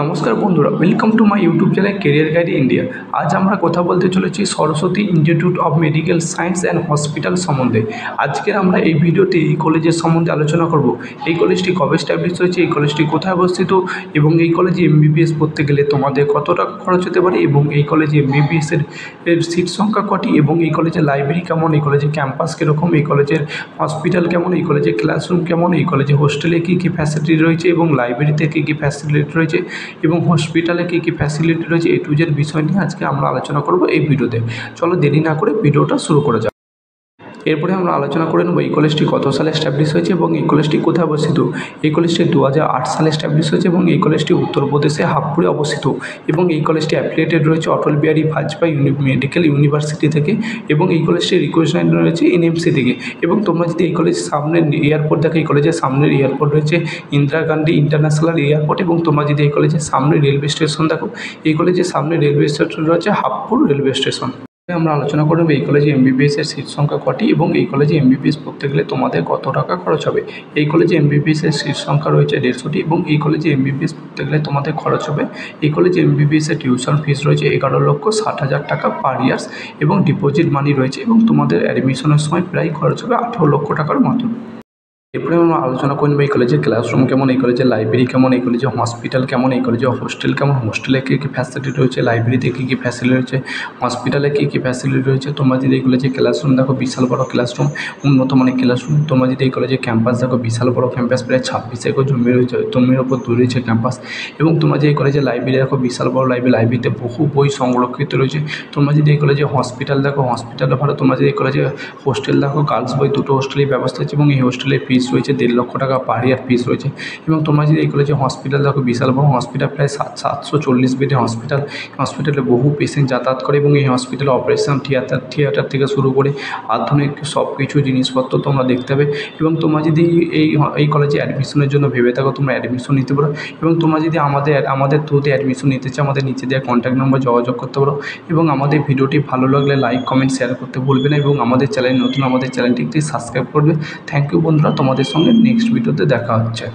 নমস্কার বন্ধুরা, welcome to my YouTube channel career guide India. আজ আমরা কথা বলতে চলেছি Saraswati institute of medical science and hospital সম্বন্ধে। আজকের আমরা এই ভিডিওতে এই কলেজের সম্বন্ধে আলোচনা করব। এই কলেজটি কবে এস্টাবলিশ হয়েছে, এই কলেজটি কোথায় অবস্থিত এবং এই কলেজে এমবিবিএস পড়তে গেলে তোমাদের কত টাকা খরচ হতে পারে এবং এই কলেজে এমবিবিএস এর সিট সংখ্যা কটি এবং এই কলেজের লাইব্রেরি কেমন, এই কলেজের ক্যাম্পাস কীরকম, এই কলেজের হসপিটাল কেমন, এই কলেজের ক্লাসরুম কেমন, এই কলেজে হোস্টেলে কী কী ফ্যাসিলিটি রয়েছে এবং লাইব্রেরিতে কী কী ফ্যাসিলিটি রয়েছে এবং হসপিটালে কী কী ফ্যাসিলিটি রয়েছে, এ টু জেড বিষয় নিয়ে আজকে আমরা আলোচনা করব এই ভিডিওতে। চলো দেরি না করে ভিডিওটা শুরু করা যাক। এরপরে আমরা আলোচনা করে নেব এই কলেজটি কত সালে এস্টাবলিশ হয়েছে এবং এই কলেজটি কোথায় অবস্থিত। এই কলেজটি 2008 সালে এস্টাবলিশ হয়েছে এবং এই কলেজটি উত্তরপ্রদেশে হাবপুরে অবস্থিত এবং এই কলেজটি অ্যাফিলিয়েটেড রয়েছে অটল বিহারী বাজপেয়ী মেডিকেল ইউনিভার্সিটি থেকে এবং এই কলেজটি রিকগনাইজড রয়েছে এনএমসি থেকে। এবং তোমরা যদি এই কলেজের সামনের এয়ারপোর্ট দেখো, এই কলেজের সামনের এয়ারপোর্ট রয়েছে ইন্দিরা গান্ধী ইন্টারন্যাশনাল এয়ারপোর্ট এবং তোমরা যদি এই কলেজের সামনে রেলওয়ে স্টেশন দেখো, এই কলেজের সামনে রেলওয়ে স্টেশন রয়েছে হাবপুর রেলওয়ে স্টেশন। আমরা আলোচনা করব এই কলেজে এমবিবিএস এর সিট সংখ্যা কটি এবং এই কলেজে এমবিবিএস পড়তে গেলে তোমাদের কত টাকা খরচ হবে। এই কলেজে এমবিবিএস এর সিট সংখ্যা রয়েছে 150টি এবং এই কলেজে এমবিবিএস পড়তে গেলে তোমাদের খরচ হবে। এই কলেজে এমবিবিএস এর টিউশন ফিস রয়েছে 11,60,000 টাকা পার ইয়ার্স এবং ডিপোজিট মানি রয়েছে এবং তোমাদের অ্যাডমিশনের সময় প্রায় খরচ হবে 18 লক্ষ টাকার মতো। এরপরে আমরা আলোচনা করে নেব এই কলেজের ক্লাসরুম কেমন, এই কলেজের লাইব্রেরি কেমন, এই কলেজের হসপিটাল কেমন, এই কলেজের হোস্টেল কেমন, হোস্টেলে কী কী ফ্যাসিলিটি রয়েছে, লাইব্রেরিতে কী কী ফ্যাসিলিটি রয়েছে, হসপিটালে কী কী ফ্যাসিলিটি রয়েছে। তোমরা যদি এই কলেজের ক্লাসরুম দেখো, বিশাল বড় ক্লাসরুম, উন্নত মানের ক্লাসরুম। তোমরা যদি এই কলেজের ক্যাম্পাস দেখো, বিশাল বড় ক্যাম্পাস, প্রায় 26 একর জমি রয়েছে, জমির ওপর তৈরি রয়েছে ক্যাম্পাস। এবং তোমরা যে এই কলেজের লাইব্রেরি দেখো, বিশাল বড় লাইব্রেরি, লাইব্রেরিতে বহু বই সংরক্ষিত রয়েছে। তোমরা যদি এই কলেজে হসপিটাল দেখো, হসপিটালে ভালো। তোমরা যদি এই কলেজে হোস্টেল দেখো, গার্লস বই দুটো হোস্টেলের ব্যবস্থা আছে এবং এই হোস্টেলের ফিস রয়েছে 1.5 লক্ষ টাকা পার ইয়ার ফিস রয়েছে। এবং তোমরা যদি এই কলেজে হসপিটাল দেখো, বিশাল বড় হসপিটাল, প্রায় 740 বেডের হসপিটাল। হসপিটালে বহু পেশেন্ট যাতায়াত করে এবং এই হসপিটালে অপারেশন থিয়েটার থেকে শুরু করে আধুনিক সব কিছু জিনিসপত্র তোমরা দেখতে পাবে। এবং তোমরা যদি এই কলেজে অ্যাডমিশনের জন্য ভেবে থাকো, তোমরা অ্যাডমিশন নিতে পারো। এবং তোমরা যদি আমাদের থ্রুতে অ্যাডমিশন নিতে চাও, আমাদের নিচে দেওয়া কন্ট্যাক্ট নম্বর যোগাযোগ করতে পারো। এবং আমাদের ভিডিওটি ভালো লাগলে লাইক কমেন্ট শেয়ার করতে ভুলবে না এবং আমাদের চ্যানেল নতুন, আমাদের চ্যানেলটি সাবস্ক্রাইব করবে। থ্যাংক ইউ বন্ধুরা, তোমাদের সঙ্গে নেক্সট ভিডিওতে দেখা হচ্ছে।